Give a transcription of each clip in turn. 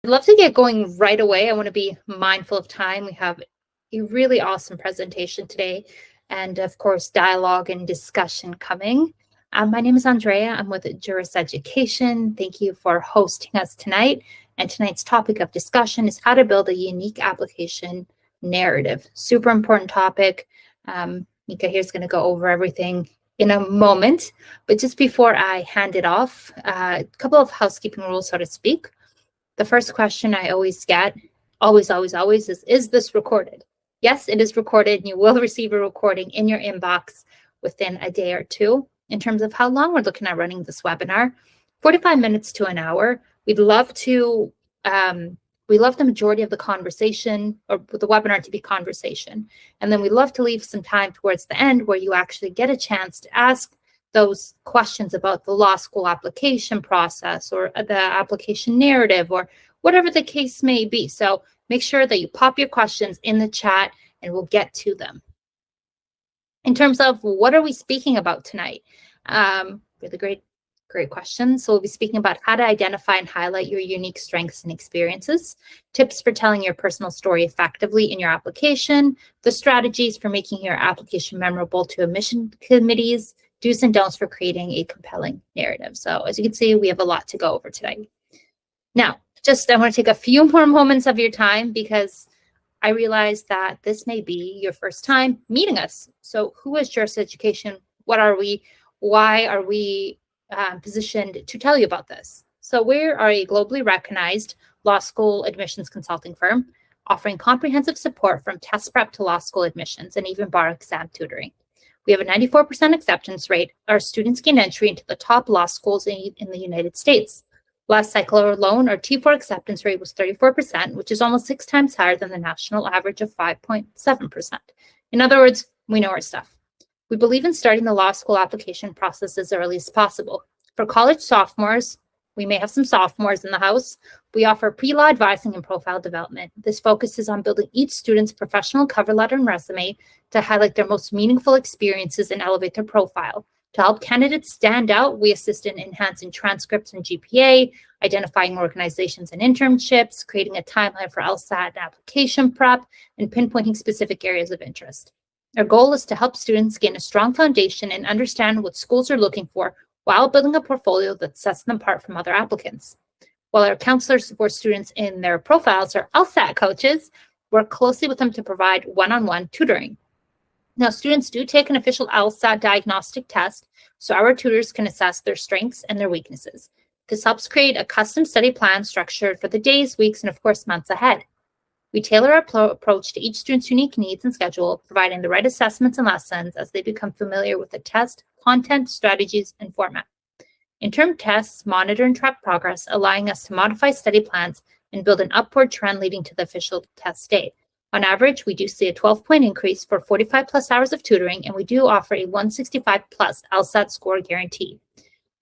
I'd love to get going right away. I want to be mindful of time. We have a really awesome presentation today, and of course, dialogue and discussion coming. My name is Andrea. I'm with Juris Education. Thank you for hosting us tonight. And tonight's topic of discussion is how to build a unique application narrative. Super important topic. Mika here is going to go over everything in a moment. But just before I hand it off, a couple of housekeeping rules, so to speak. The first question I always get, always, is this recorded? Yes, it is recorded, and you will receive a recording in your inbox within a day or two. In terms of how long we're looking at running this webinar, 45 minutes to an hour. We love the majority of the conversation or the webinar to be conversation. And then we love to leave some time towards the end where you actually get a chance to ask those questions about the law school application process or the application narrative or whatever the case may be. So make sure that you pop your questions in the chat and we'll get to them. In terms of what are we speaking about tonight? Really great questions. So we'll be speaking about how to identify and highlight your unique strengths and experiences, tips for telling your personal story effectively in your application, the strategies for making your application memorable to admission committees, do's and don'ts for creating a compelling narrative. So as you can see, we have a lot to go over today. Now, I want to take a few more moments of your time because I realize that this may be your first time meeting us. So who is Juris Education? What are we? Why are we positioned to tell you about this? So we are a globally recognized law school admissions consulting firm offering comprehensive support from test prep to law school admissions and even bar exam tutoring. We have a 94% acceptance rate. Our students gain entry into the top law schools in the United States. Last cycle alone, our T4 acceptance rate was 34%, which is almost 6 times higher than the national average of 5.7%. In other words, we know our stuff. We believe in starting the law school application process as early as possible. For college sophomores, we may have some sophomores in the house, we offer pre-law advising and profile development. This focuses on building each student's professional cover letter and resume to highlight their most meaningful experiences and elevate their profile. To help candidates stand out, we assist in enhancing transcripts and GPA, identifying organizations and internships, creating a timeline for LSAT and application prep, and pinpointing specific areas of interest. Our goal is to help students gain a strong foundation and understand what schools are looking for while building a portfolio that sets them apart from other applicants. While our counselors support students in their profiles, our LSAT coaches work closely with them to provide one-on-one tutoring. Now, students do take an official LSAT diagnostic test, so our tutors can assess their strengths and their weaknesses. This helps create a custom study plan structured for the days, weeks, and of course, months ahead. We tailor our approach to each student's unique needs and schedule, providing the right assessments and lessons as they become familiar with the test, content, strategies, and format. Interim tests monitor and track progress, allowing us to modify study plans and build an upward trend leading to the official test date. On average, we do see a 12-point increase for 45 plus hours of tutoring, and we do offer a 165 plus LSAT score guarantee.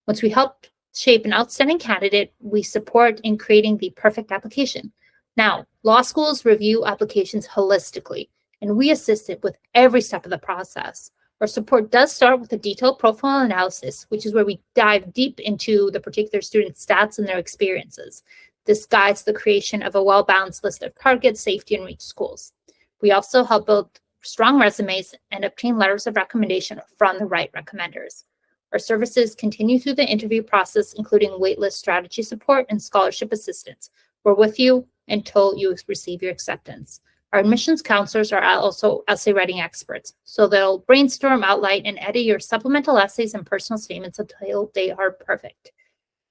Once we help shape an outstanding candidate, we support in creating the perfect application. Now, law schools review applications holistically, and we assist it with every step of the process. Our support does start with a detailed profile analysis, which is where we dive deep into the particular student's stats and their experiences. This guides the creation of a well-balanced list of target, safety, and reach schools. We also help build strong resumes and obtain letters of recommendation from the right recommenders. Our services continue through the interview process, including waitlist strategy support and scholarship assistance. We're with you until you receive your acceptance. Our admissions counselors are also essay writing experts, so they'll brainstorm, outline, and edit your supplemental essays and personal statements until they are perfect.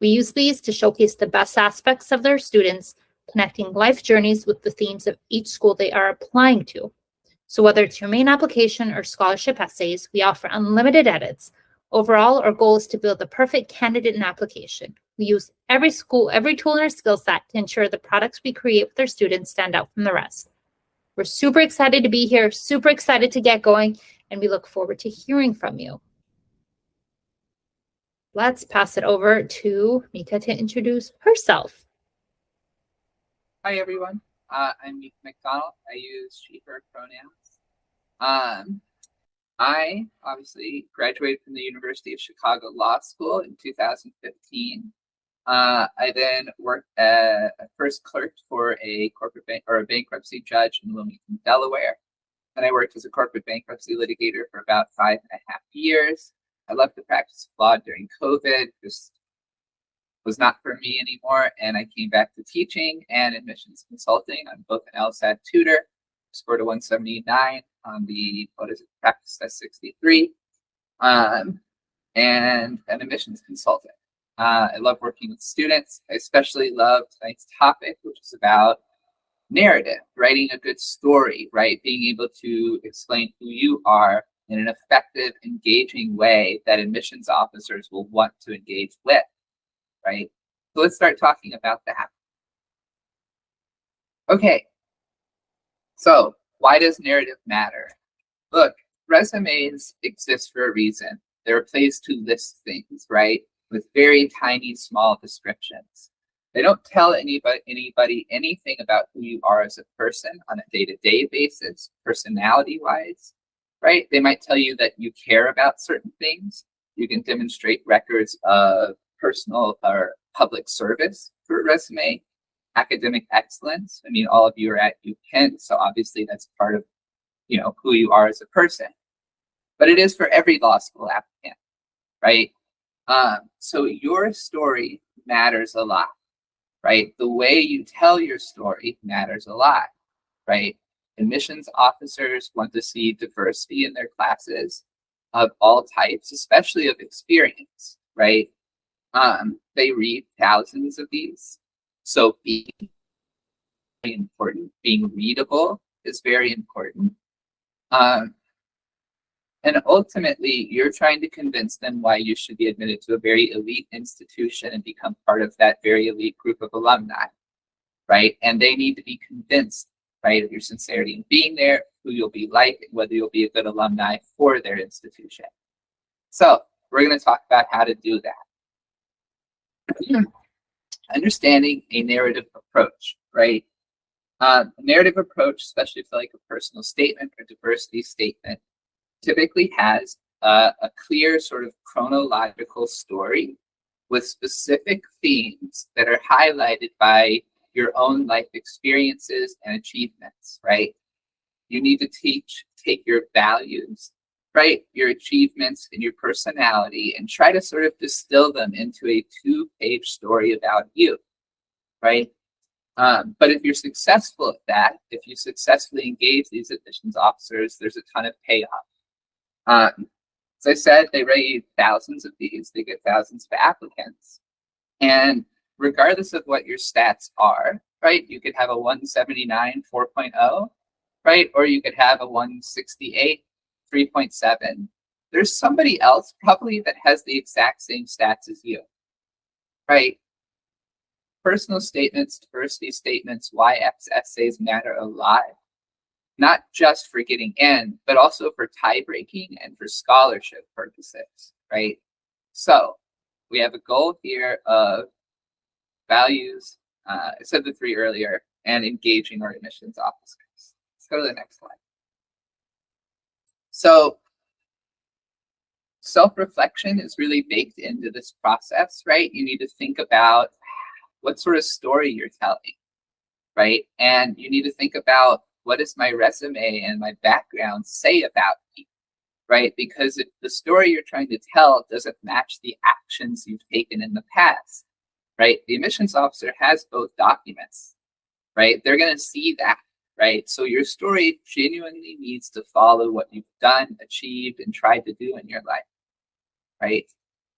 We use these to showcase the best aspects of their students, connecting life journeys with the themes of each school they are applying to. So whether it's your main application or scholarship essays, we offer unlimited edits. Overall, our goal is to build the perfect candidate and application. We use every tool in our skill set to ensure the products we create with our students stand out from the rest. We're super excited to be here, super excited to get going, and we look forward to hearing from you. Let's pass it over to Mika to introduce herself. Hi, everyone. I'm Mika McDonald. I use she, her pronouns. I obviously graduated from the University of Chicago Law School in 2015. I then first clerked for a corporate bank or a bankruptcy judge in Wilmington, Delaware. Then I worked as a corporate bankruptcy litigator for about 5.5 years. I left the practice of law during COVID, just was not for me anymore. And I came back to teaching and admissions consulting. I'm both an LSAT tutor, scored a 179 on the, practice test 63, and an admissions consultant. I love working with students. I especially love tonight's topic, which is about narrative, writing a good story, right? Being able to explain who you are in an effective, engaging way that admissions officers will want to engage with, right? So let's start talking about that. Okay, so why does narrative matter? Look, resumes exist for a reason. They're a place to list things, right? With very tiny, small descriptions. They don't tell anybody anything about who you are as a person on a day-to-day basis, personality-wise, right? They might tell you that you care about certain things. You can demonstrate records of personal or public service for a resume, academic excellence. I mean, all of you are at UPenn, so obviously that's part of, who you are as a person. But it is for every law school applicant, right? So your story matters a lot, right? The way you tell your story matters a lot, right? Admissions officers want to see diversity in their classes of all types, especially of experience, right? They read thousands of these. So being very important, being readable is very important. And ultimately, you're trying to convince them why you should be admitted to a very elite institution and become part of that very elite group of alumni, right? And they need to be convinced, right, of your sincerity in being there, who you'll be like, and whether you'll be a good alumni for their institution. So we're going to talk about how to do that. Understanding a narrative approach, right? A narrative approach, especially for like a personal statement or diversity statement, typically has a clear sort of chronological story with specific themes that are highlighted by your own life experiences and achievements, right? You need to take your values, right, your achievements and your personality and try to sort of distill them into a 2-page story about you, right? But if you're successful at that, if you successfully engage these admissions officers, there's a ton of payoff. As I said, they write thousands of these, they get thousands of applicants. And regardless of what your stats are, right, you could have a 179 4.0, right, or you could have a 168 3.7. There's somebody else probably that has the exact same stats as you, right? Personal statements, diversity statements, YX essays matter a lot, not just for getting in, but also for tie breaking and for scholarship purposes, right? So we have a goal here of values, I said the 3 earlier, and engaging our admissions officers. Let's go to the next slide. So self-reflection is really baked into this process, right? You need to think about what sort of story you're telling, right? And you need to think about, what does my resume and my background say about me, right? Because if the story you're trying to tell doesn't match the actions you've taken in the past, right? The admissions officer has both documents, right? They're going to see that, right? So your story genuinely needs to follow what you've done, achieved, and tried to do in your life, right?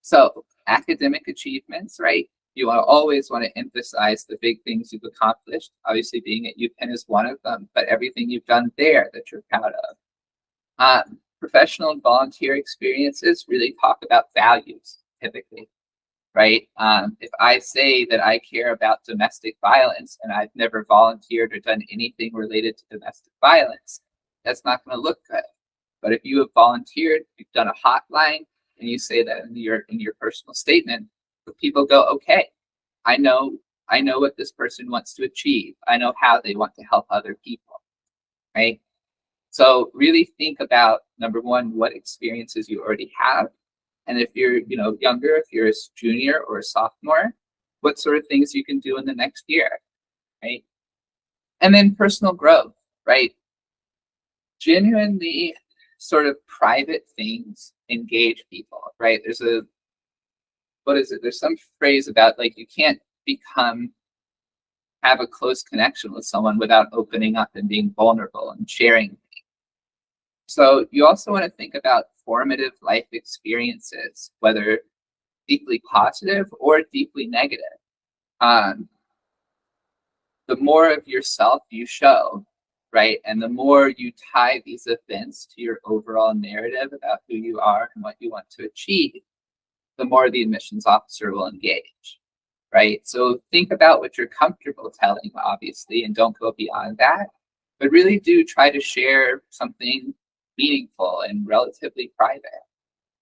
So academic achievements, right? You always want to emphasize the big things you've accomplished. Obviously, being at UPenn is one of them, but everything you've done there that you're proud of. Professional and volunteer experiences really talk about values, typically, right? If I say that I care about domestic violence and I've never volunteered or done anything related to domestic violence, that's not going to look good. But if you have volunteered, you've done a hotline, and you say that in your personal statement, people go, okay, I know what this person wants to achieve. I know how they want to help other people, right? So really think about, number one, what experiences you already have. And if you're, younger, if you're a junior or a sophomore, what sort of things you can do in the next year, right? And then personal growth, right? Genuinely sort of private things engage people, right? There's some phrase about like you can't have a close connection with someone without opening up and being vulnerable and sharing. So you also want to think about formative life experiences, whether deeply positive or deeply negative. The more of yourself you show, right, and the more you tie these events to your overall narrative about who you are and what you want to achieve, the more the admissions officer will engage, right? So think about what you're comfortable telling, obviously, and don't go beyond that, but really do try to share something meaningful and relatively private.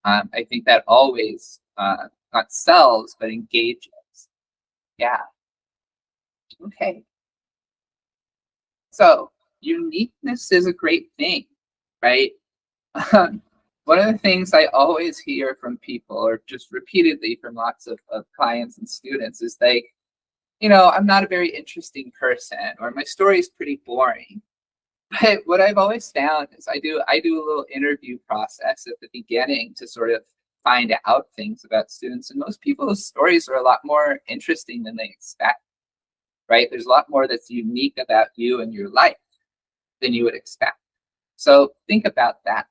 I think that always not sells, but engages. Yeah. Okay. So uniqueness is a great thing, right? One of the things I always hear from people, or just repeatedly from lots of clients and students, is like, I'm not a very interesting person, or my story is pretty boring. But what I've always found is I do a little interview process at the beginning to sort of find out things about students, and most people's stories are a lot more interesting than they expect, right? There's a lot more that's unique about you and your life than you would expect. So think about that.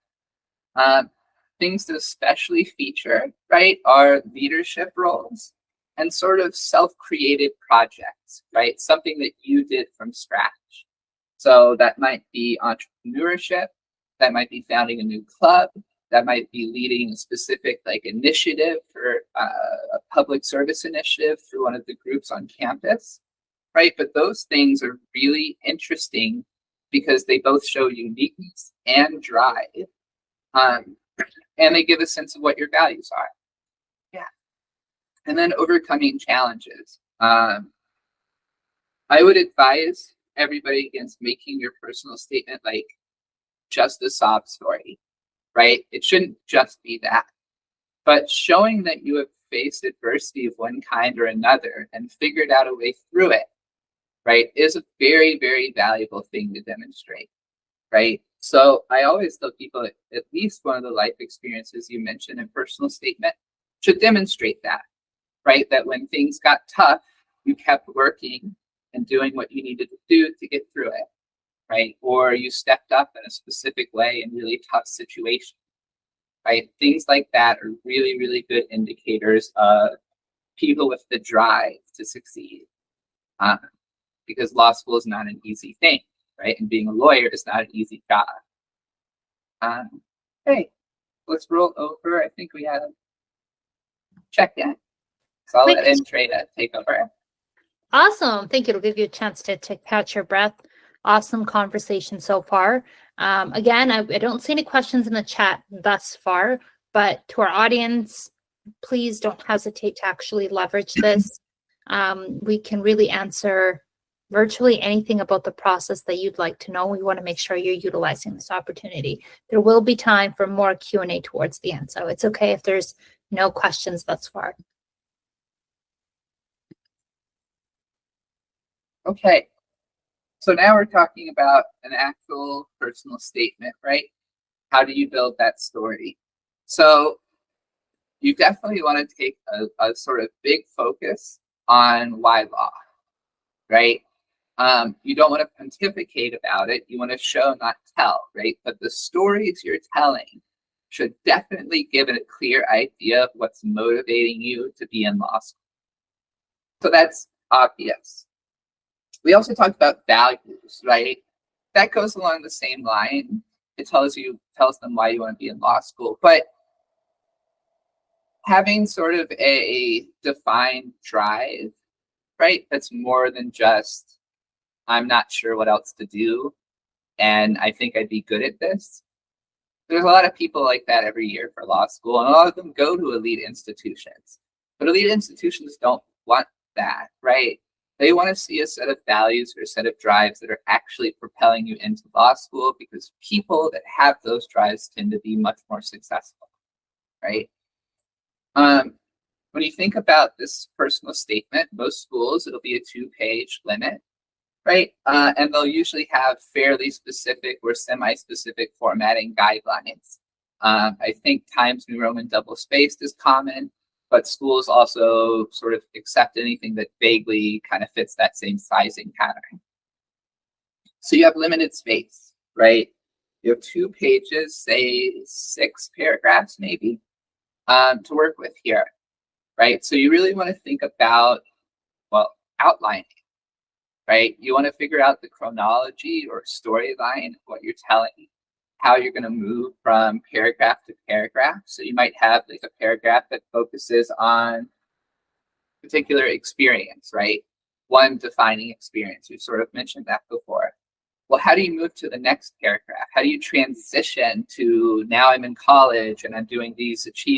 Things to especially feature, right, are leadership roles and sort of self-created projects, right? Something that you did from scratch. So that might be entrepreneurship, that might be founding a new club, that might be leading a specific like initiative or a public service initiative through one of the groups on campus, right? But those things are really interesting because they both show uniqueness and drive. And they give a sense of what your values are. Yeah. And then overcoming challenges. I would advise everybody against making your personal statement like just a sob story, right? It shouldn't just be that. But showing that you have faced adversity of one kind or another and figured out a way through it, right, is a very, very valuable thing to demonstrate, right? So I always tell people at least one of the life experiences you mentioned in personal statement should demonstrate that, right? That when things got tough, you kept working and doing what you needed to do to get through it, right? Or you stepped up in a specific way in really tough situations, right? Things like that are really, really good indicators of people with the drive to succeed, because law school is not an easy thing, right? And being a lawyer is not an easy job. Okay, let's roll over. I think we have check-in. So I'll let Andrea take over. Awesome. Thank you. It'll give you a chance to catch your breath. Awesome conversation so far. Again, I don't see any questions in the chat thus far, but to our audience, please don't hesitate to actually leverage this. We can really answer virtually anything about the process that you'd like to know. We want to make sure you're utilizing this opportunity. There will be time for more Q&A towards the end, so it's okay if there's no questions thus far. Okay, so now we're talking about an actual personal statement, right? How do you build that story? So you definitely want to take a sort of big focus on why law, right? You don't want to pontificate about it. You want to show, not tell, right? But the stories you're telling should definitely give it a clear idea of what's motivating you to be in law school. So that's obvious. We also talked about values, right? That goes along the same line. It tells them why you want to be in law school. But having sort of a defined drive, right? That's more than just, I'm not sure what else to do, and I think I'd be good at this. There's a lot of people like that every year for law school, and a lot of them go to elite institutions. But elite institutions don't want that, right? They want to see a set of values or a set of drives that are actually propelling you into law school, because people that have those drives tend to be much more successful, right? When you think about this personal statement, most schools, it'll be a 2-page limit, right? And they'll usually have fairly specific or semi-specific formatting guidelines. I think Times New Roman double-spaced is common, but schools also sort of accept anything that vaguely kind of fits that same sizing pattern. So you have limited space, right? You have 2 pages, say 6 paragraphs maybe, to work with here, right? So you really want to think about, well, outlining, right? You want to figure out the chronology or storyline of what you're telling, how you're going to move from paragraph to paragraph. So you might have like a paragraph that focuses on particular experience, right? One defining experience. We've sort of mentioned that before. Well, how do you move to the next paragraph? How do you transition to now I'm in college and I'm doing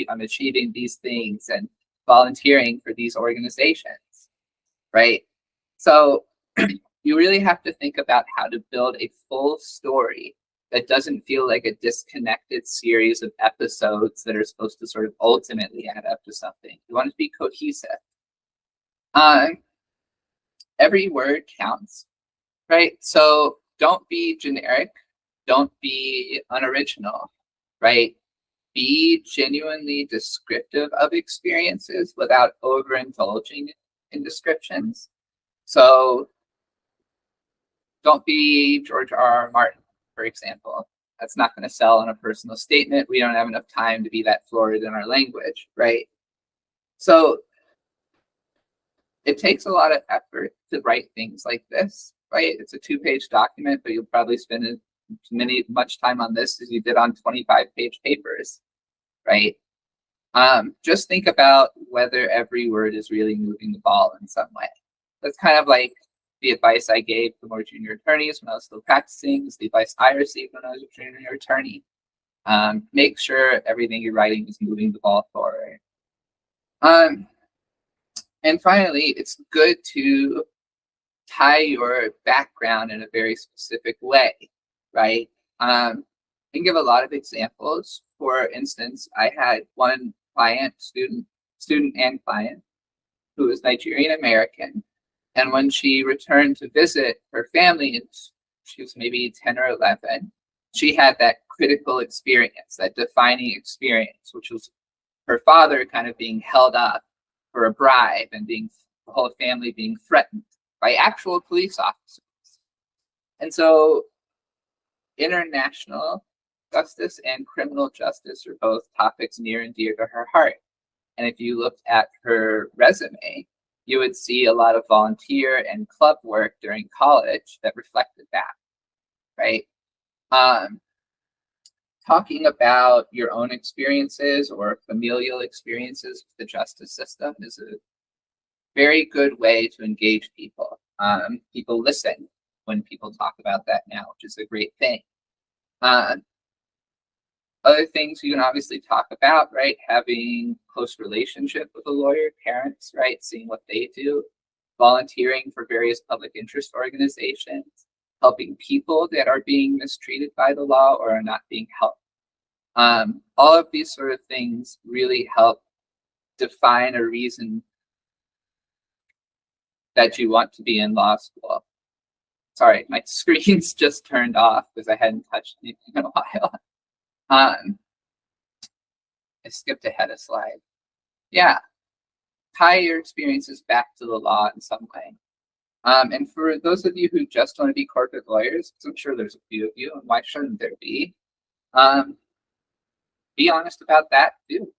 I'm achieving these things and volunteering for these organizations, right? So you really have to think about how to build a full story that doesn't feel like a disconnected series of episodes that are supposed to sort of ultimately add up to something. You want it to be cohesive. Every word counts, right? So don't be generic, don't be unoriginal, right? Be genuinely descriptive of experiences without overindulging in descriptions. So don't be George R.R. Martin, for example. That's not going to sell on a personal statement. We don't have enough time to be that florid in our language, right? So it takes a lot of effort to write things like this, right? It's a 2-page document, but you'll probably spend as much time on this as you did on 25-page papers, right? Just think about whether every word is really moving the ball in some way. That's kind of like the advice I gave to more junior attorneys when I was still practicing. It's the advice I received when I was a junior attorney. Make sure everything you're writing is moving the ball forward. And finally, it's good to tie your background in a very specific way, right? I can give a lot of examples. For instance, I had one client, student and client, who was Nigerian American. And when she returned to visit her family, she was maybe 10 or 11, she had that critical experience, that defining experience, which was her father kind of being held up for a bribe and the whole family being threatened by actual police officers. And so international justice and criminal justice are both topics near and dear to her heart. And if you looked at her resume, you would see a lot of volunteer and club work during college that reflected that, right? Talking about your own experiences or familial experiences with the justice system is a very good way to engage people. People listen when people talk about that now, which is a great thing. Other things you can obviously talk about, right? Having close relationship with a lawyer, parents, right? Seeing what they do, volunteering for various public interest organizations, helping people that are being mistreated by the law or are not being helped. All of these sort of things really help define a reason that you want to be in law school. Sorry, my screen's just turned off because I hadn't touched anything in a while. I skipped ahead a slide. Yeah, tie your experiences back to the law in some way. And for those of you who just want to be corporate lawyers, because I'm sure there's a few of you, and why shouldn't there be honest about that too,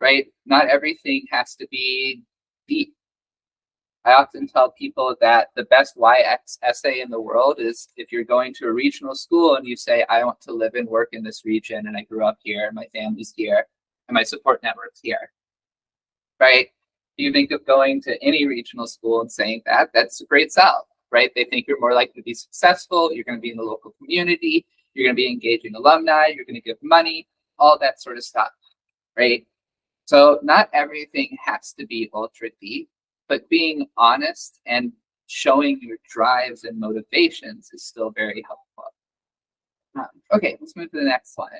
right? Not everything has to be deep. I often tell people that the best YX essay in the world is if you're going to a regional school and you say, I want to live and work in this region, and I grew up here, and my family's here, and my support network's here, right? You think of going to any regional school and saying that, that's a great sell, right? They think you're more likely to be successful, you're going to be in the local community, you're going to be engaging alumni, you're going to give money, all that sort of stuff, right? So not everything has to be ultra deep, but being honest and showing your drives and motivations is still very helpful. Okay, let's move to the next slide.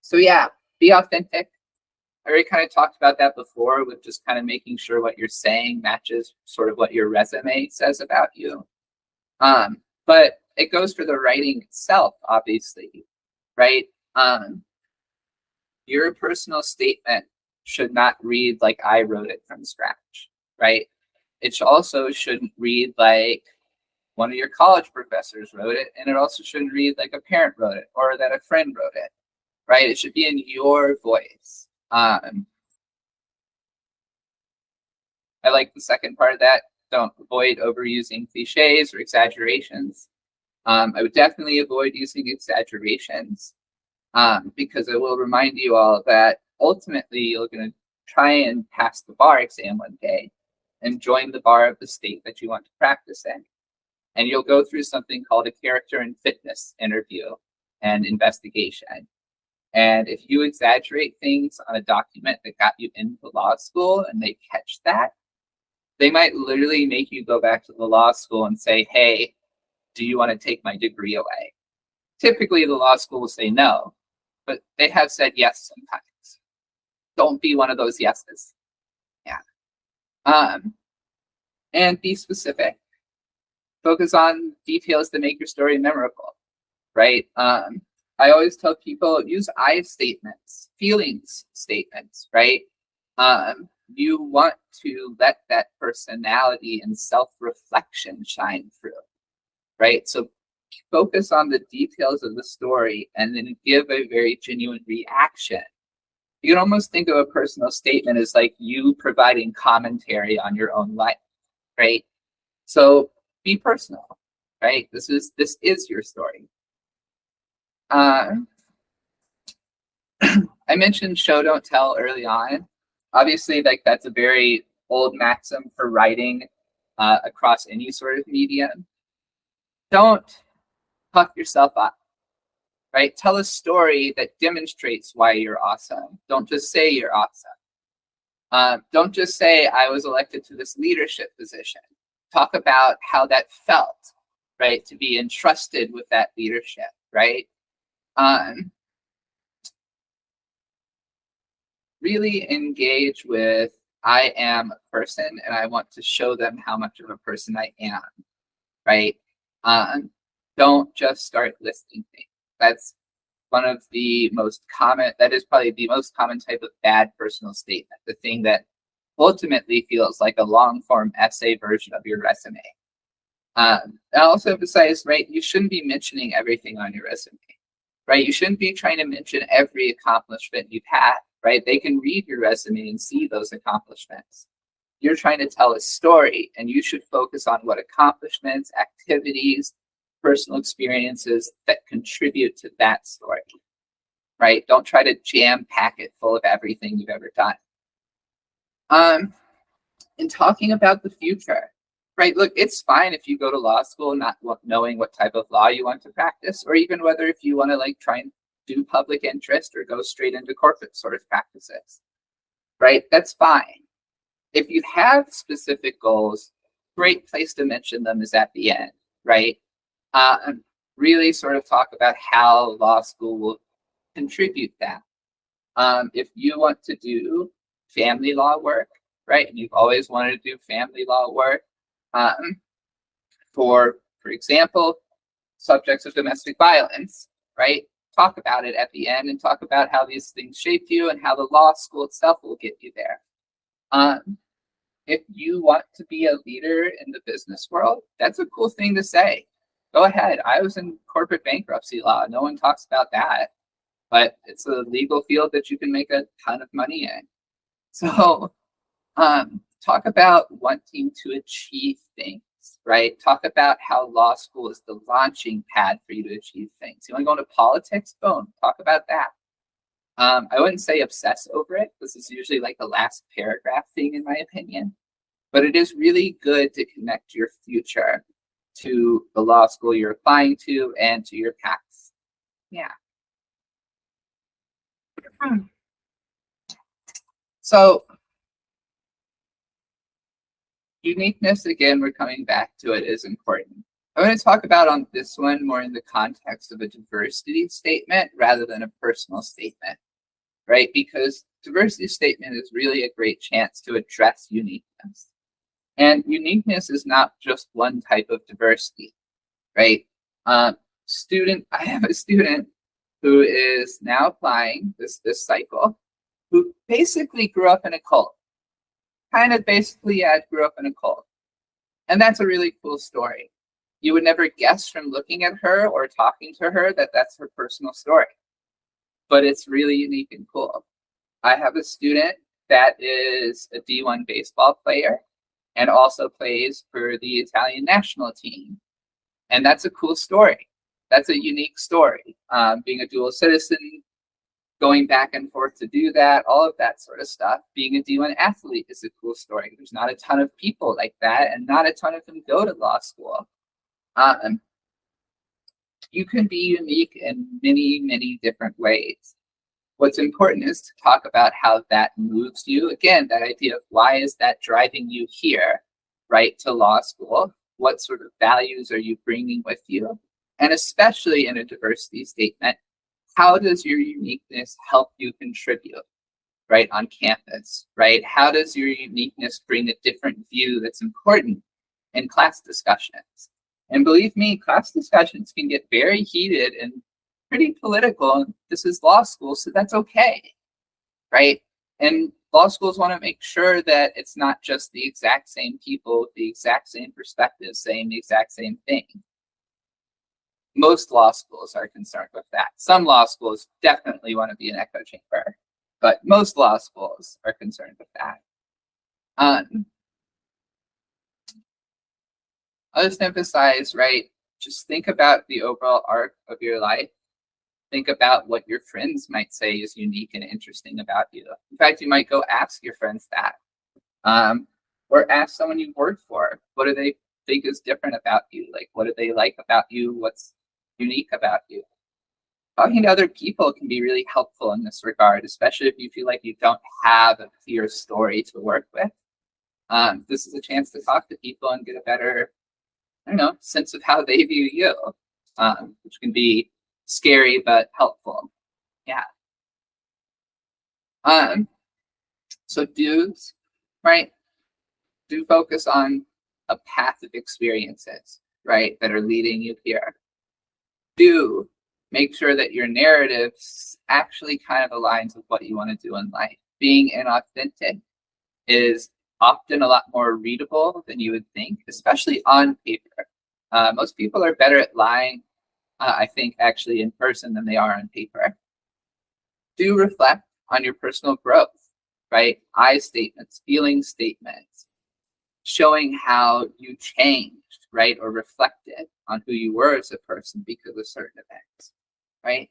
So yeah, be authentic, already kind of talked about that before with just kind of making sure what you're saying matches sort of what your resume says about you. But it goes for the writing itself, obviously, right? Your personal statement should not read like I wrote it from scratch, right? It also shouldn't read like one of your college professors wrote it, and it also shouldn't read like a parent wrote it or that a friend wrote it, right? It should be in your voice. I like the second part of that. Don't avoid overusing cliches or exaggerations. I would definitely avoid using exaggerations because it will remind you all that ultimately you're going to try and pass the bar exam one day and join the bar of the state that you want to practice in. And you'll go through something called a character and fitness interview and investigation. And if you exaggerate things on a document that got you into law school and they catch that, they might literally make you go back to the law school and say, hey, do you want to take my degree away? Typically, the law school will say no, but they have said yes sometimes. Don't be one of those yeses. Yeah. And be specific. Focus on details that make your story memorable, right? I always tell people use I statements, feelings statements, right? You want to let that personality and self-reflection shine through, right? So focus on the details of the story and then give a very genuine reaction. You can almost think of a personal statement as like you providing commentary on your own life, right? So be personal, right? This is your story. I mentioned show don't tell early on. Obviously, like that's a very old maxim for writing across any sort of medium. Don't puff yourself up, right? Tell a story that demonstrates why you're awesome. Don't just say you're awesome. Don't just say I was elected to this leadership position. Talk about how that felt, right? To be entrusted with that leadership, right? Really engage with I am a person and I want to show them how much of a person I am, right? Don't just start listing things. That's one of the most common, that is probably the most common type of bad personal statement, the thing that ultimately feels like a long form essay version of your resume. I also emphasize, right, you shouldn't be mentioning everything on your resume, right? You shouldn't be trying to mention every accomplishment you've had, right? They can read your resume and see those accomplishments. You're trying to tell a story, and you should focus on what accomplishments, activities, personal experiences that contribute to that story, right? Don't try to jam pack it full of everything you've ever done. In talking about the future, right? Look, it's fine if you go to law school not knowing what type of law you want to practice, or even whether if you want to like try and do public interest or go straight into corporate sort of practices, right? That's fine. If you have specific goals, great place to mention them is at the end, right? Really sort of talk about how law school will contribute that. If you want to do family law work, right, and you've always wanted to do family law work, for example, subjects of domestic violence, right? Talk about it at the end and talk about how these things shaped you and how the law school itself will get you there. If you want to be a leader in the business world, that's a cool thing to say. Go ahead. I was in corporate bankruptcy law. No one talks about that, but it's a legal field that you can make a ton of money in. So talk about wanting to achieve things, right? Talk about how law school is the launching pad for you to achieve things. You want to go into politics? Boom, talk about that. I wouldn't say obsess over it. This is usually like the last paragraph thing in my opinion, but it is really good to connect your future to the law school you're applying to and to your past. Yeah. So uniqueness, again, we're coming back to it, is important. I'm going to talk about on this one more in the context of a diversity statement rather than a personal statement, right? Because diversity statement is really a great chance to address uniqueness. And uniqueness is not just one type of diversity, right? I have a student who is now applying this cycle, who basically grew up in a cult. Grew up in a cult. And that's a really cool story. You would never guess from looking at her or talking to her that that's her personal story. But it's really unique and cool. I have a student that is a D1 baseball player and also plays for the Italian national team. And that's a cool story. That's a unique story. Being a dual citizen, going back and forth to do that, all of that sort of stuff. Being a D1 athlete is a cool story. There's not a ton of people like that, and not a ton of them go to law school. You can be unique in many, many different ways. What's important is to talk about how that moves you. Again, that idea of why is that driving you here, right, to law school? What sort of values are you bringing with you? And especially in a diversity statement, how does your uniqueness help you contribute, right, on campus, right? How does your uniqueness bring a different view that's important in class discussions? And believe me, class discussions can get very heated and pretty political. This is law school, so that's okay, right? And law schools want to make sure that it's not just the exact same people with the exact same perspectives saying the exact same thing. Most law schools are concerned with that. Some law schools definitely want to be an echo chamber, but most law schools are concerned with that. I'll just emphasize, right, just think about the overall arc of your life. Think about what your friends might say is unique and interesting about you. In fact, you might go ask your friends that. Or ask someone you've worked for, what do they think is different about you? Like, what do they like about you? What's unique about you? Talking to other people can be really helpful in this regard, especially if you feel like you don't have a clear story to work with. This is a chance to talk to people and get a better, sense of how they view you, which can be scary but helpful. Yeah. So do's, right? Do focus on a path of experiences, right, that are leading you here. Do make sure that your narrative actually kind of aligns with what you want to do in life. Being inauthentic is often a lot more readable than you would think, especially on paper. Most people are better at lying, I think, actually in person than they are on paper. Do reflect on your personal growth, right? I statements, feeling statements, showing how you changed, right, or reflected on who you were as a person because of certain events, right?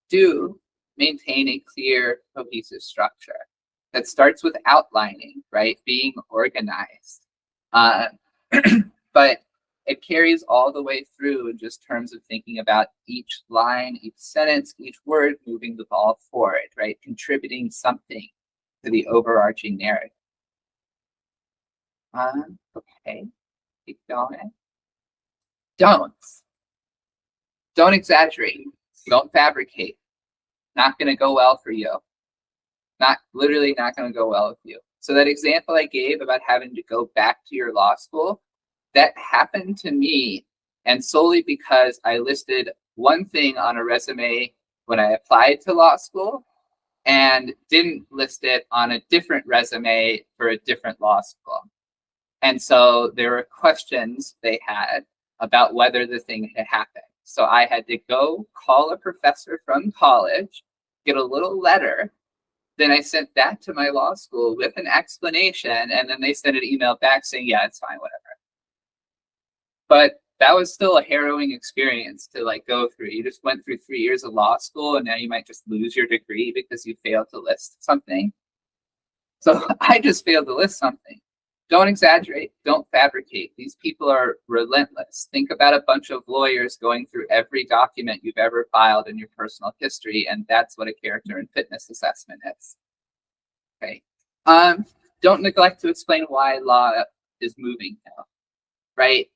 Do maintain a clear, cohesive structure that starts with outlining, right, being organized. But it carries all the way through in just terms of thinking about each line, each sentence, each word moving the ball forward, right, contributing something to the overarching narrative. Okay, keep going. Don't exaggerate. Don't fabricate. Not going to go well for you. Literally not going to go well with you. So that example I gave about having to go back to your law school, that happened to me, and solely because I listed one thing on a resume when I applied to law school and didn't list it on a different resume for a different law school. And so there were questions they had about whether the thing had happened. So I had to go call a professor from college, get a little letter. Then I sent that to my law school with an explanation, and then they sent an email back saying, yeah, it's fine, whatever. But that was still a harrowing experience to go through. You just went through 3 years of law school, and now you might just lose your degree because you failed to list something. So I just failed to list something. Don't exaggerate. Don't fabricate. These people are relentless. Think about a bunch of lawyers going through every document you've ever filed in your personal history, and that's what a character and fitness assessment is. Okay. Don't neglect to explain why law is moving now, right?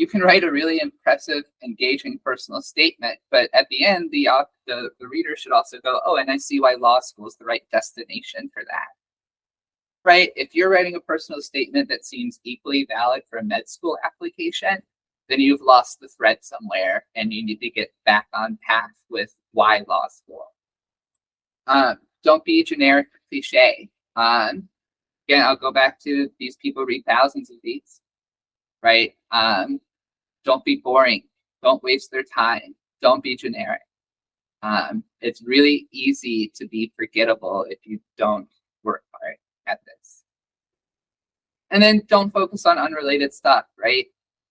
you can write a really impressive, engaging personal statement, but at the end, the reader should also go, oh, and I see why law school is the right destination for that. Right? If you're writing a personal statement that seems equally valid for a med school application, then you've lost the thread somewhere and you need to get back on path with why law school. Don't be generic cliche. Again, I'll go back to these people read thousands of these, right? Don't be boring. Don't waste their time. Don't be generic. It's really easy to be forgettable if you don't work hard at this. And then don't focus on unrelated stuff, right?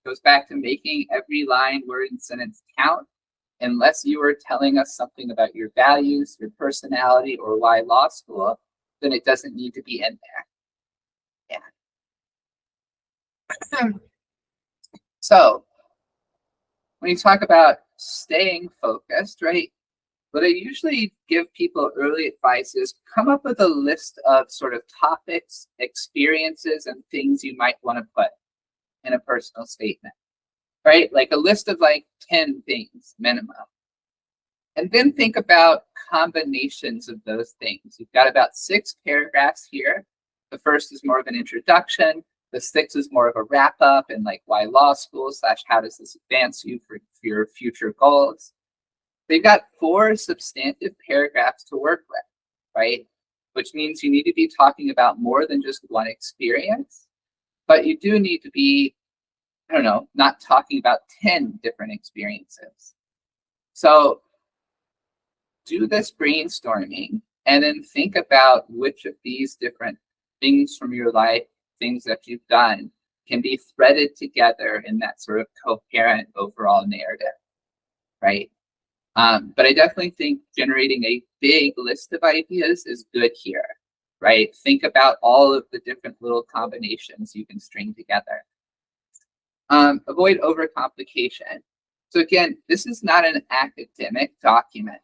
Goes back to making every line, word, and sentence count. Unless you are telling us something about your values, your personality, or why law school, then it doesn't need to be in there. Yeah. So when you talk about staying focused, right? What I usually give people early advice is come up with a list of sort of topics, experiences, and things you might want to put in a personal statement, right? Like a list of like 10 things minimum. And then think about combinations of those things. You've got about 6 paragraphs here. The first is more of an introduction. The 6th is more of a wrap up and like why law school / how does this advance you for your future goals. They've got 4 substantive paragraphs to work with, right? Which means you need to be talking about more than just one experience, but you do need to be, I don't know, not talking about 10 different experiences. So do this brainstorming and then think about which of these different things from your life, things that you've done, can be threaded together in that sort of coherent overall narrative, right? But I definitely think generating a big list of ideas is good here, right? Think about all of the different little combinations you can string together. Avoid overcomplication. So again, this is not an academic document,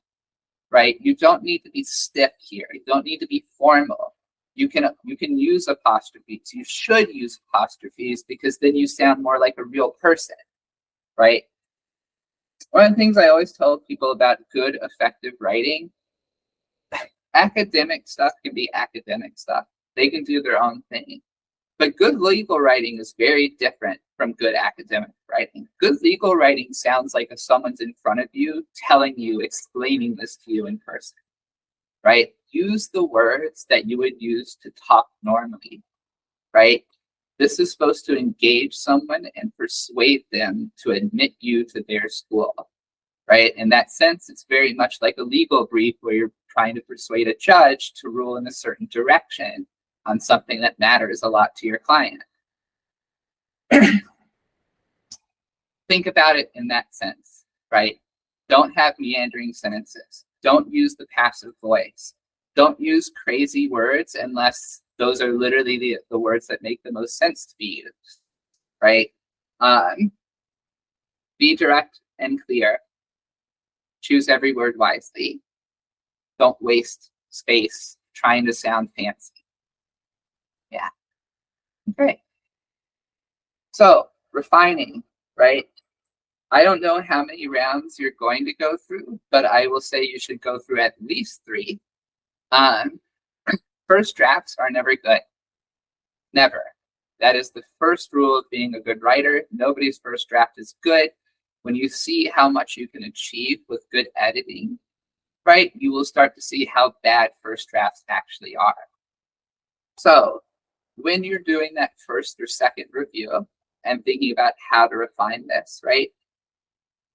right? You don't need to be stiff here. You don't need to be formal. You can use apostrophes. You should use apostrophes because then you sound more like a real person, right? One of the things I always tell people about good, effective writing, academic stuff can be academic stuff. They can do their own thing. But good legal writing is very different from good academic writing. Good legal writing sounds like if someone's in front of you telling you, explaining this to you in person, right? Use the words that you would use to talk normally, right? This is supposed to engage someone and persuade them to admit you to their school, right? In that sense, it's very much like a legal brief where you're trying to persuade a judge to rule in a certain direction on something that matters a lot to your client. Think about it in that sense, right? Don't have meandering sentences. Don't use the passive voice. Don't use crazy words unless those are literally the words that make the most sense to be used, right? Be direct and clear. Choose every word wisely. Don't waste space trying to sound fancy. Yeah. Great. So, refining, right? I don't know how many rounds you're going to go through, but I will say you should go through at least 3. First drafts are never good. Never. That is the first rule of being a good writer. Nobody's first draft is good. When you see how much you can achieve with good editing, right, you will start to see how bad first drafts actually are. So when you're doing that first or second review and thinking about how to refine this, right,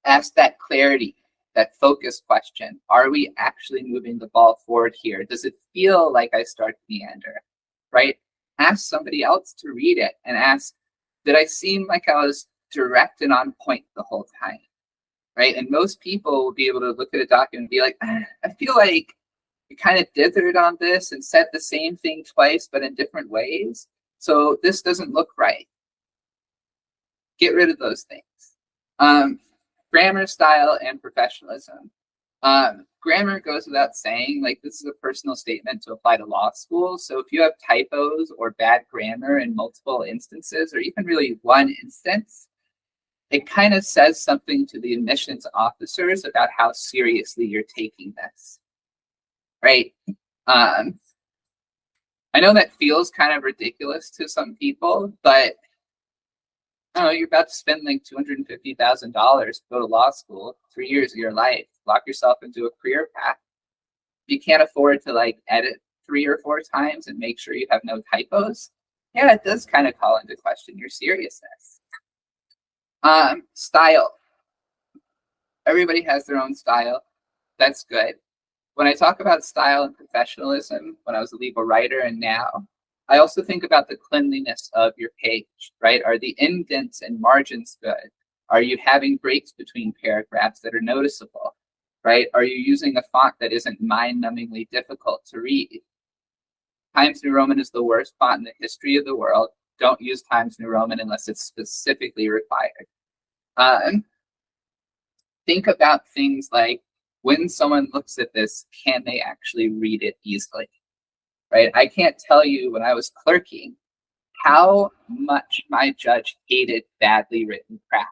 ask that clarity, that focus question. Are we actually moving the ball forward here? Does it feel like I start to meander, right? Ask somebody else to read it and ask, did I seem like I was direct and on point the whole time, right? And most people will be able to look at a document and be like, I feel like you kind of dithered on this and said the same thing twice, but in different ways. So this doesn't look right. Get rid of those things. Grammar, style, and professionalism. Grammar goes without saying, like this is a personal statement to apply to law school. So if you have typos or bad grammar in multiple instances, or even really one instance, it kind of says something to the admissions officers about how seriously you're taking this, right? I know that feels kind of ridiculous to some people, but you're about to spend like $250,000 to go to law school, 3 years of your life, lock yourself into a career path. You can't afford to like edit 3 or 4 times and make sure you have no typos. Yeah, it does kind of call into question your seriousness. Style. Everybody has their own style. That's good. When I talk about style and professionalism, when I was a legal writer and now, I also think about the cleanliness of your page, right? Are the indents and margins good? Are you having breaks between paragraphs that are noticeable, right? Are you using a font that isn't mind-numbingly difficult to read? Times New Roman is the worst font in the history of the world. Don't use Times New Roman unless it's specifically required. Think about things like, when someone looks at this, can they actually read it easily, right? I can't tell you when I was clerking how much my judge hated badly written crap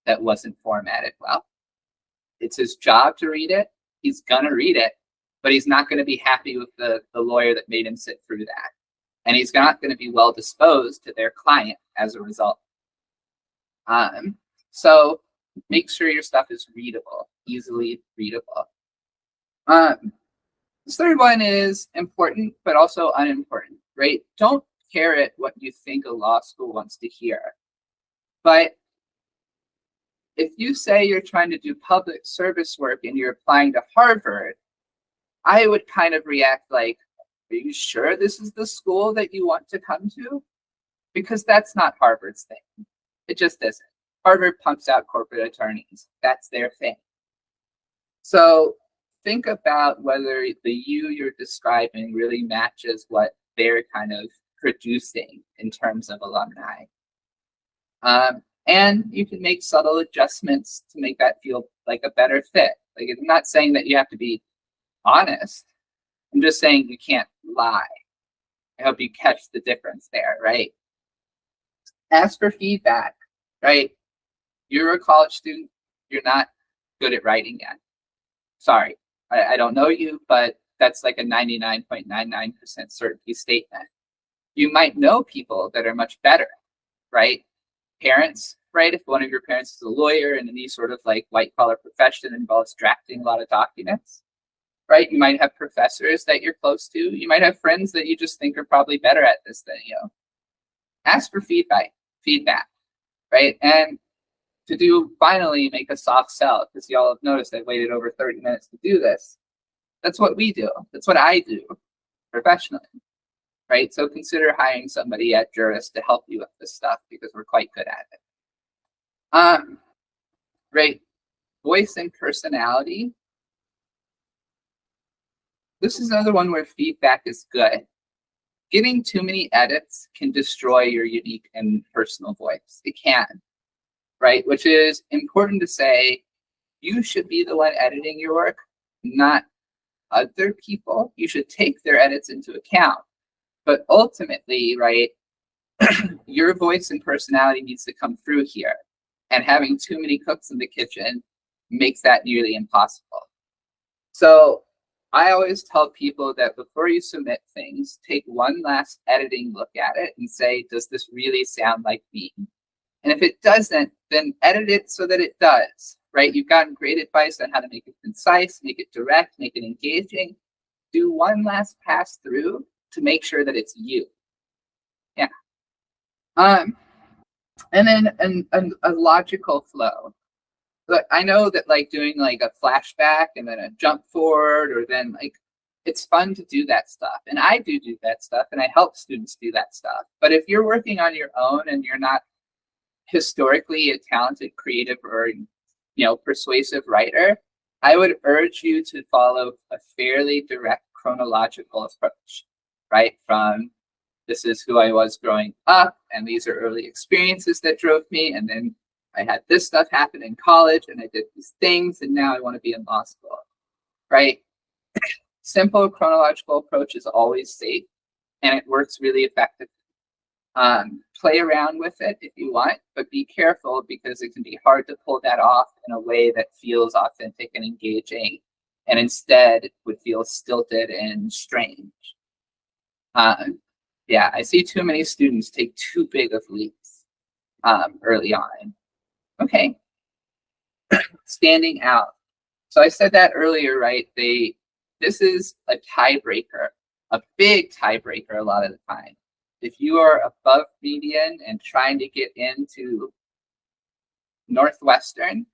that wasn't formatted well. It's his job to read it. He's gonna read it, but he's not gonna be happy with the lawyer that made him sit through that. And he's not gonna be well disposed to their client as a result. So make sure your stuff is readable, easily readable. This third one is important, but also unimportant, right? Don't parrot what you think a law school wants to hear. But if you say you're trying to do public service work and you're applying to Harvard, I would kind of react like, are you sure this is the school that you want to come to? Because that's not Harvard's thing. It just isn't. Harvard pumps out corporate attorneys. That's their thing. So think about whether the you're describing really matches what they're kind of producing in terms of alumni. And you can make subtle adjustments to make that feel like a better fit. Like, I'm not saying that you have to be honest. I'm just saying you can't lie. I hope you catch the difference there, right? Ask for feedback, right? You're a college student. You're not good at writing yet. Sorry, I don't know you, but that's like a 99.99% certainty statement. You might know people that are much better, right? Parents, right? If one of your parents is a lawyer in any sort of like white collar profession involves drafting a lot of documents, right? You might have professors that you're close to. You might have friends that you just think are probably better at this than you. Ask for feedback, right? And to do, finally make a soft sell, because y'all have noticed I waited over 30 minutes to do this. That's what we do. That's what I do professionally, right? So consider hiring somebody at Juris to help you with this stuff because we're quite good at it. Right, voice and personality. This is another one where feedback is good. Getting too many edits can destroy your unique and personal voice. It can, right? Which is important to say, you should be the one editing your work, not other people. You should take their edits into account. But ultimately, right, your voice and personality needs to come through here. And having too many cooks in the kitchen makes that nearly impossible. So I always tell people that before you submit things, take one last editing look at it and say, does this really sound like me? And if it doesn't, then edit it so that it does, right? You've gotten great advice on how to make it concise, make it direct, make it engaging. Do one last pass through to make sure that it's you. Yeah. And then a logical flow. But I know that like doing like a flashback and then a jump forward, or then like, it's fun to do that stuff. And I do that stuff, and I help students do that stuff. But if you're working on your own and you're not historically a talented, creative, or persuasive writer, I would urge you to follow a fairly direct chronological approach, right? From this is who I was growing up, and these are early experiences that drove me, and then I had this stuff happen in college, and I did these things, and now I want to be in law school, right? Simple chronological approach is always safe, and it works really effectively. Play around with it if you want, but be careful because it can be hard to pull that off in a way that feels authentic and engaging, and instead would feel stilted and strange. Yeah, I see too many students take too big of leaps early on. Okay, standing out. So I said that earlier, right? This is a tiebreaker, a big tiebreaker a lot of the time. If you are above median and trying to get into Northwestern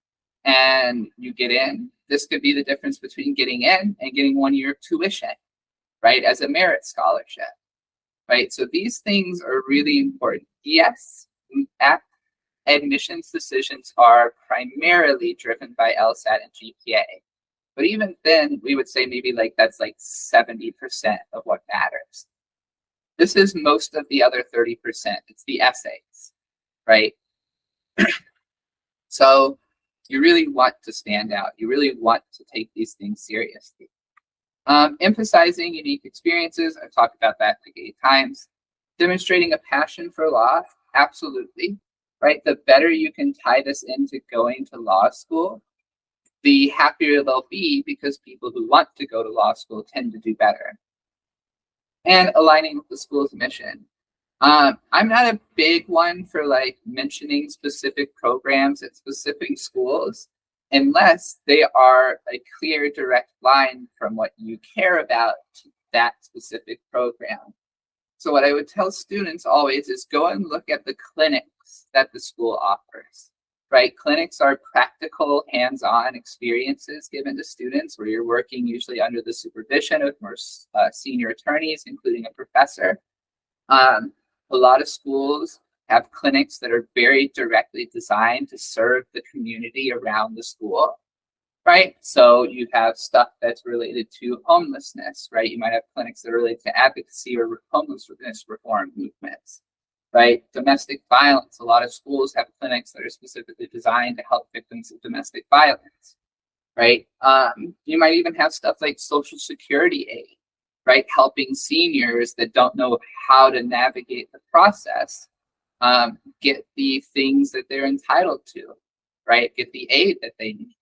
and you get in, this could be the difference between getting in and getting 1 year of tuition, right? As a merit scholarship, right? So these things are really important. Yes, admissions decisions are primarily driven by LSAT and GPA. But even then, we would say maybe like that's like 70% of what matters. This is most of the other 30%. It's the essays, right? So you really want to stand out. You really want to take these things seriously. Emphasizing unique experiences. I've talked about that like 8 times. Demonstrating a passion for law. Absolutely, right? The better you can tie this into going to law school, the happier they'll be because people who want to go to law school tend to do better. And aligning with the school's mission. I'm not a big one for like mentioning specific programs at specific schools unless they are a clear direct line from what you care about to that specific program. So what I would tell students always is go and look at the clinics that the school offers, right? Clinics are practical, hands-on experiences given to students where you're working usually under the supervision of more senior attorneys, including a professor. A lot of schools have clinics that are very directly designed to serve the community around the school, right? So you have stuff that's related to homelessness, right? You might have clinics that are related to advocacy or homelessness reform movements, right? Domestic violence. A lot of schools have clinics that are specifically designed to help victims of domestic violence, right? You might even have stuff like Social Security aid, right? Helping seniors that don't know how to navigate the process get the things that they're entitled to, right? Get the aid that they need.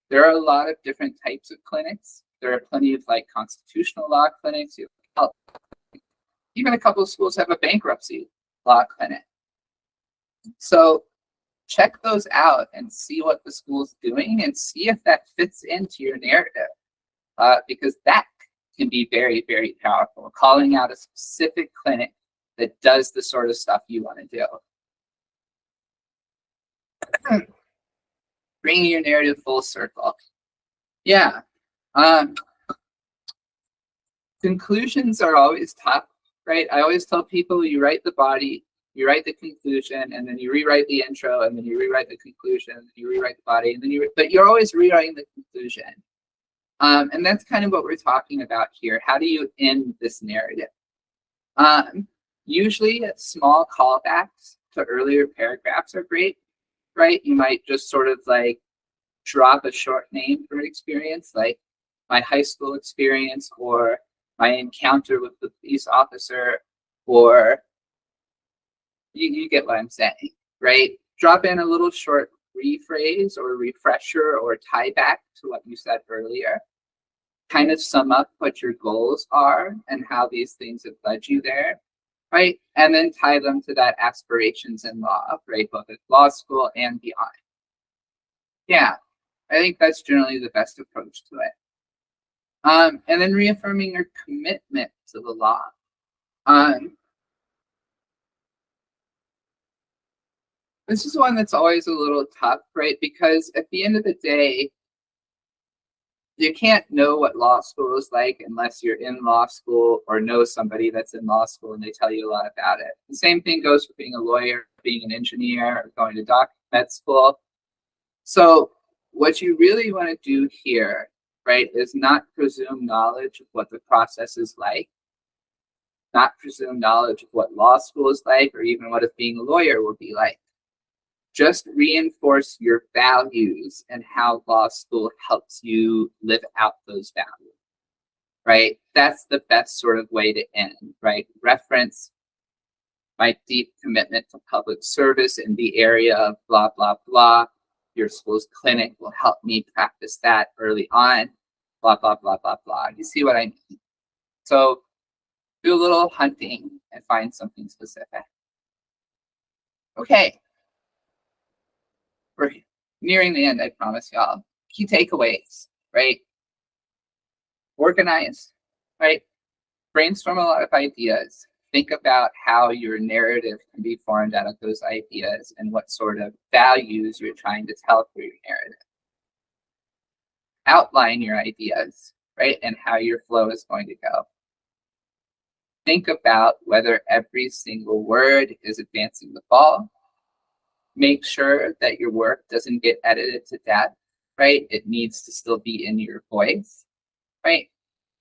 There are a lot of different types of clinics. There are plenty of like constitutional law clinics. Even a couple of schools have a bankruptcy law clinic. So check those out and see what the school's doing and see if that fits into your narrative, because that can be very, very powerful. Calling out a specific clinic that does the sort of stuff you want to do. Bringing your narrative full circle. Yeah. Conclusions are always tough, right? I always tell people you write the body, you write the conclusion, and then you rewrite the intro, and then you rewrite the conclusion, and you rewrite the body, and then but you're always rewriting the conclusion. And that's kind of what we're talking about here. How do you end this narrative? Usually small callbacks to earlier paragraphs are great, right? You might just sort of like drop a short name for an experience, like my high school experience, or my encounter with the police officer, or you get what I'm saying, right? Drop in a little short rephrase or refresher or tie back to what you said earlier. Kind of sum up what your goals are and how these things have led you there, right? And then tie them to that aspirations in law, right? Both at law school and beyond. Yeah, I think that's generally the best approach to it. And then reaffirming your commitment to the law. This is one that's always a little tough, right? Because at the end of the day, you can't know what law school is like unless you're in law school or know somebody that's in law school and they tell you a lot about it. The same thing goes for being a lawyer, being an engineer, or going to med school. So what you really want to do here, right, is not presume knowledge of what the process is like, not presume knowledge of what law school is like, or even what if being a lawyer will be like. Just reinforce your values and how law school helps you live out those values, right? That's the best sort of way to end, right? Reference my deep commitment to public service in the area of blah, blah, blah. Your school's clinic will help me practice that early on, blah, blah, blah, blah, blah. You see what I mean? So do a little hunting and find something specific. Okay. We're nearing the end, I promise y'all. Key takeaways, right? Organize, right? Brainstorm a lot of ideas. Think about how your narrative can be formed out of those ideas and what sort of values you're trying to tell through your narrative. Outline your ideas, right? And how your flow is going to go. Think about whether every single word is advancing the ball. Make sure that your work doesn't get edited to death, right? It needs to still be in your voice, right?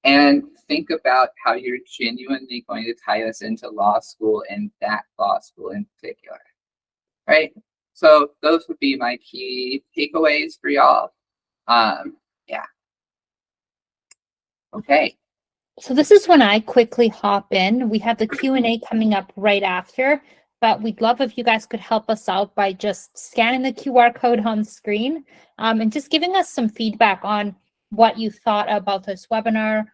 And think about how you're genuinely going to tie this into law school and that law school in particular, right? So those would be my key takeaways for y'all. Yeah. Okay. So this is when I quickly hop in. We have the Q&A coming up right after, but we'd love if you guys could help us out by just scanning the QR code on screen and just giving us some feedback on what you thought about this webinar.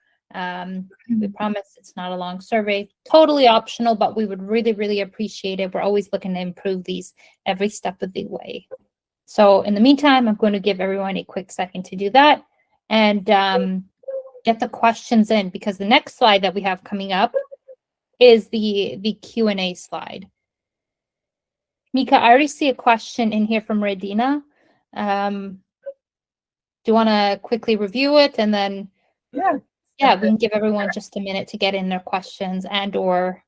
We promise it's not a long survey, totally optional, but we would really, really appreciate it. We're always looking to improve these every step of the way. So in the meantime, I'm going to give everyone a quick second to do that and get the questions in, because the next slide that we have coming up is the Q&A slide. Mika, I already see a question in here from Redina. Do you want to quickly review it and then? Yeah, we can give everyone just a minute to get in their questions and or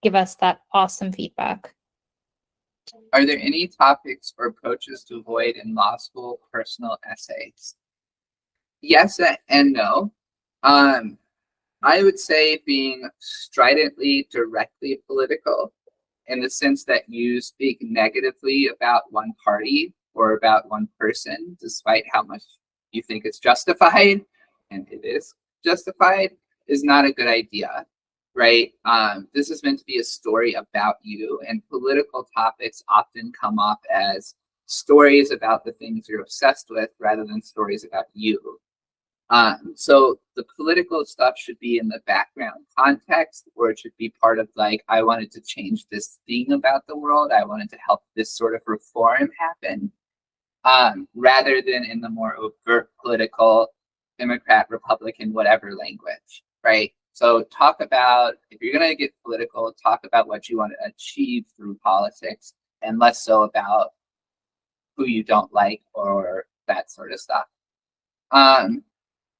give us that awesome feedback. Are there any topics or approaches to avoid in law school personal essays? Yes and no. I would say being stridently directly political in the sense that you speak negatively about one party or about one person, despite how much you think it's justified, and it is justified, is not a good idea, right? This is meant to be a story about you, and political topics often come off as stories about the things you're obsessed with rather than stories about you. So the political stuff should be in the background context, or it should be part of like, I wanted to change this thing about the world. I wanted to help this sort of reform happen, rather than in the more overt political Democrat, Republican, whatever language, right? So talk about, if you're going to get political, talk about what you want to achieve through politics and less so about who you don't like or that sort of stuff.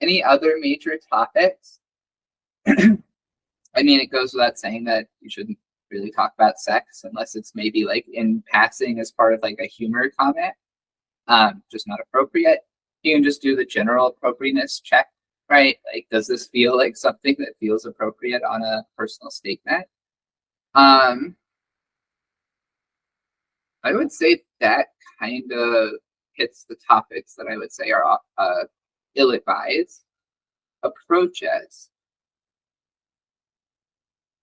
Any other major topics? I mean, it goes without saying that you shouldn't really talk about sex unless it's maybe like in passing as part of like a humor comment. Just not appropriate. You can just do the general appropriateness check, right? Like, does this feel like something that feels appropriate on a personal statement? I would say that kind of hits the topics that I would say are ill-advised. Approaches.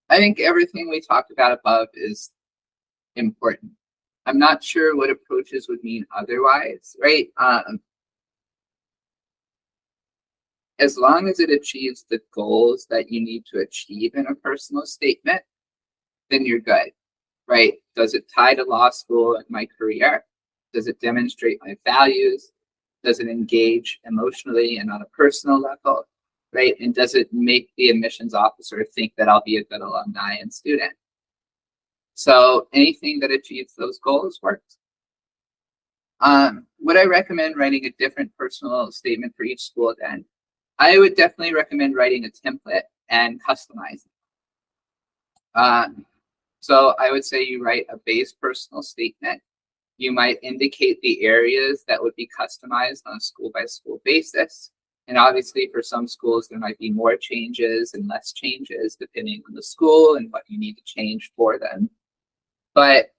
I think everything we talked about above is important. I'm not sure what approaches would mean otherwise, right? As long as it achieves the goals that you need to achieve in a personal statement, then you're good, right? Does it tie to law school and my career? Does it demonstrate my values? Does it engage emotionally and on a personal level, right? And does it make the admissions officer think that I'll be a good alumni and student? So anything that achieves those goals works. Would I recommend writing a different personal statement for each school then? I would definitely recommend writing a template and customizing. So I would say you write a base personal statement. You might indicate the areas that would be customized on a school-by-school basis. And obviously, for some schools, there might be more changes and less changes depending on the school and what you need to change for them. But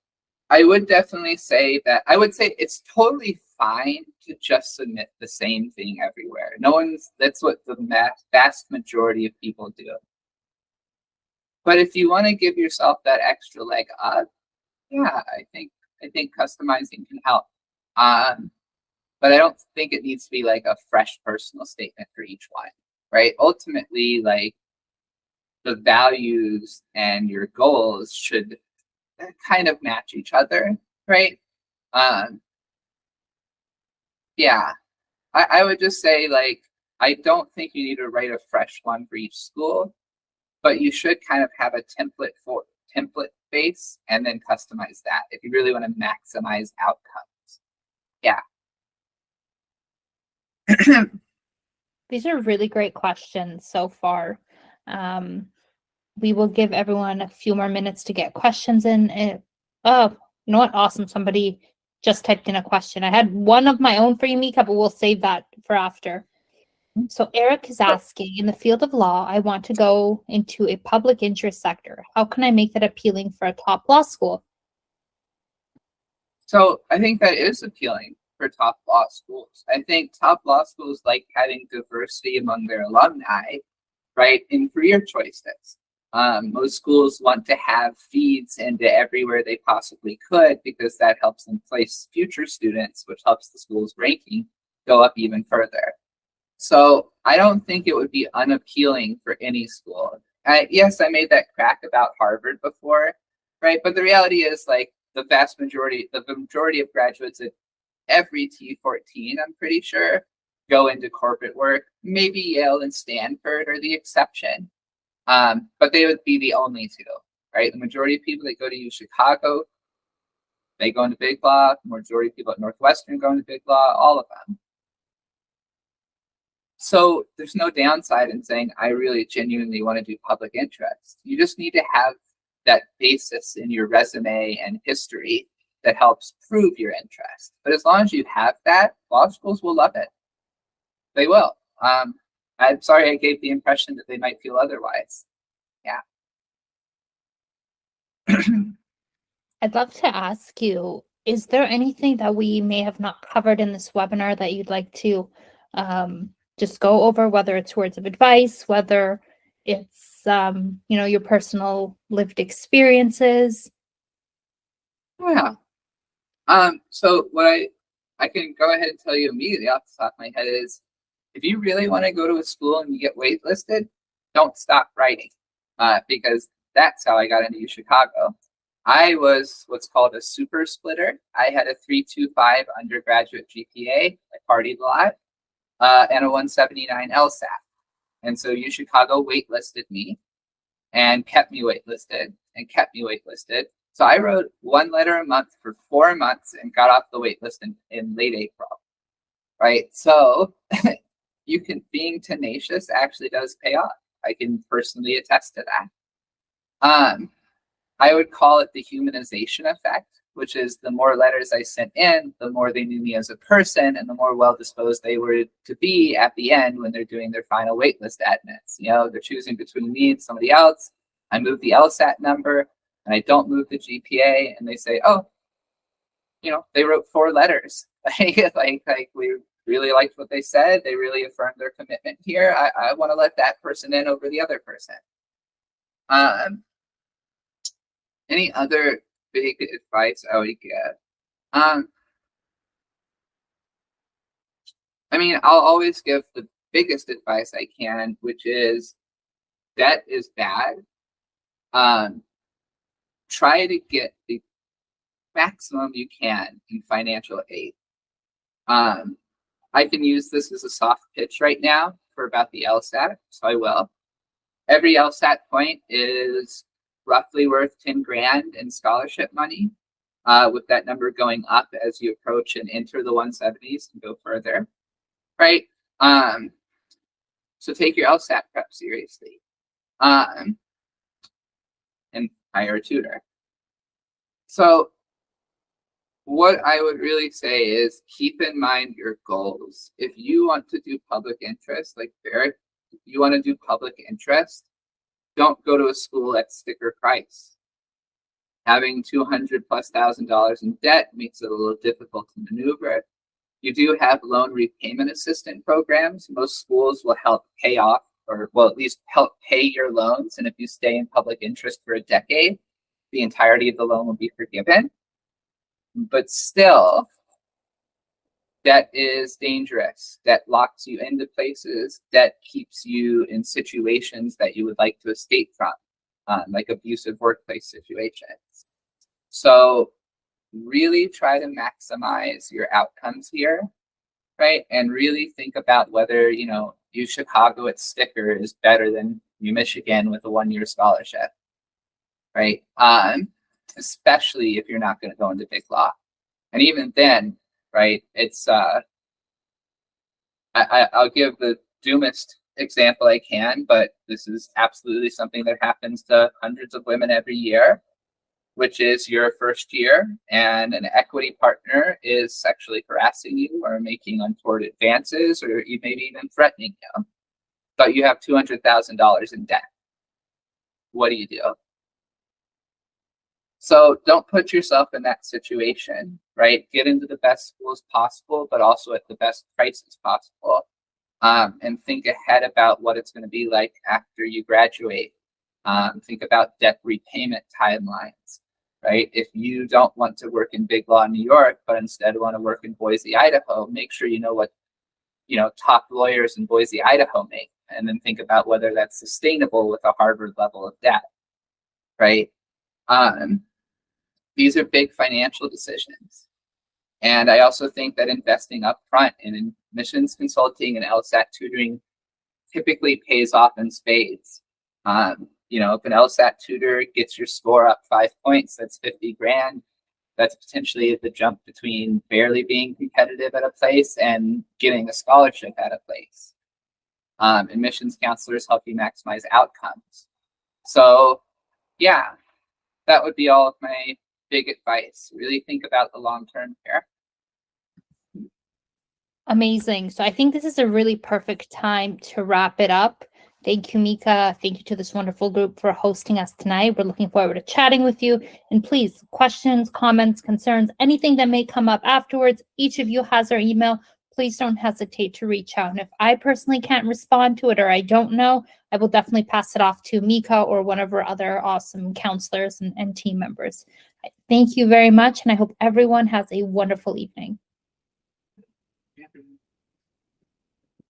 I would definitely say that, I would say it's totally fine to just submit the same thing everywhere. That's what the vast majority of people do. But if you want to give yourself that extra leg up, yeah, I think customizing can help. But I don't think it needs to be like a fresh personal statement for each one, right? Ultimately, like the values and your goals should kind of match each other, right? Um, yeah, I would just say like I don't think you need to write a fresh one for each school, but you should kind of have a template base and then customize that if you really want to maximize outcomes. Yeah. These are really great questions so far. We will give everyone a few more minutes to get questions in. Oh, you know what? Awesome. Somebody just typed in a question. I had one of my own for you, Mika, but we'll save that for after. So Eric is asking, in the field of law, I want to go into a public interest sector. How can I make that appealing for a top law school? So I think that is appealing for top law schools. I think top law schools like having diversity among their alumni, right, in career choices. Most schools want to have feeds into everywhere they possibly could because that helps them place future students, which helps the school's ranking go up even further. So I don't think it would be unappealing for any school. Yes, I made that crack about Harvard before, right? But the reality is like the majority of graduates at every T14, I'm pretty sure, go into corporate work. Maybe Yale and Stanford are the exception. But they would be the only two, right? The majority of people that go to UChicago, they go into big law. The majority of people at Northwestern go into big law, all of them. So there's no downside in saying, I really genuinely want to do public interest. You just need to have that basis in your resume and history that helps prove your interest. But as long as you have that, law schools will love it. They will. I'm sorry I gave the impression that they might feel otherwise. Yeah. I'd love to ask you, is there anything that we may have not covered in this webinar that you'd like to just go over, whether it's words of advice, whether it's your personal lived experiences? Yeah. So what I can go ahead and tell you immediately off the top of my head is, if you really want to go to a school and you get waitlisted, don't stop writing, because that's how I got into Chicago. I was what's called a super splitter. I had a 3.25 undergraduate GPA. I partied a lot, and a 179 LSAT. And so UChicago waitlisted me and kept me waitlisted and kept me waitlisted. So I wrote one letter a month for 4 months and got off the waitlist in late April, right? So being tenacious actually does pay off. I can personally attest to that. I would call it the humanization effect, which is the more letters I sent in, the more they knew me as a person and the more well-disposed they were to be at the end when they're doing their final waitlist admits. They're choosing between me and somebody else. I move the LSAT number and I don't move the GPA, and they say, oh, they wrote 4 letters. like we really liked what they said. They really affirmed their commitment here. I want to let that person in over the other person. Any other big advice I would give? I'll always give the biggest advice I can, which is debt is bad. Try to get the maximum you can in financial aid. I can use this as a soft pitch right now for about the LSAT, so I will. Every LSAT point is roughly worth 10 grand in scholarship money, with that number going up as you approach and enter the 170s and go further, right? So take your LSAT prep seriously, and hire a tutor. So what I would really say is keep in mind your goals. If you want to do public interest, like Barrett, if you want to do public interest, don't go to a school at sticker price. Having $200,000+ in debt makes it a little difficult to maneuver. You do have loan repayment assistance programs. Most schools will help pay off or well, at least help pay your loans. And if you stay in public interest for a decade, the entirety of the loan will be forgiven. But still, debt is dangerous. Debt locks you into places. Debt keeps you in situations that you would like to escape from, like abusive workplace situations. So really try to maximize your outcomes here, right? And really think about whether, U Chicago at Sticker is better than U Michigan with a 1-year scholarship, right? Especially if you're not going to go into big law. And even then, right, it's, I'll give the doomest example I can, but this is absolutely something that happens to hundreds of women every year, which is your first year and an equity partner is sexually harassing you or making untoward advances or maybe even threatening you, but you have $200,000 in debt. What do you do? So don't put yourself in that situation, right? Get into the best schools possible, but also at the best prices possible. And think ahead about what it's going to be like after you graduate. Think about debt repayment timelines, right? If you don't want to work in big law in New York, but instead want to work in Boise, Idaho, make sure you know what, top lawyers in Boise, Idaho make, and then think about whether that's sustainable with a Harvard level of debt, right? These are big financial decisions. And I also think that investing upfront in admissions consulting and LSAT tutoring typically pays off in spades. If an LSAT tutor gets your score up 5 points, that's 50 grand. That's potentially the jump between barely being competitive at a place and getting a scholarship at a place. Admissions counselors help you maximize outcomes. So yeah, that would be all of my big advice. Really think about the long term here. Amazing. So I think this is a really perfect time to wrap it up. Thank you, Mika. Thank you to this wonderful group for hosting us tonight. We're looking forward to chatting with you. And please, questions, comments, concerns, anything that may come up afterwards, each of you has our email. Please don't hesitate to reach out. And if I personally can't respond to it or I don't know, I will definitely pass it off to Mika or one of our other awesome counselors and team members. Thank you very much. And I hope everyone has a wonderful evening.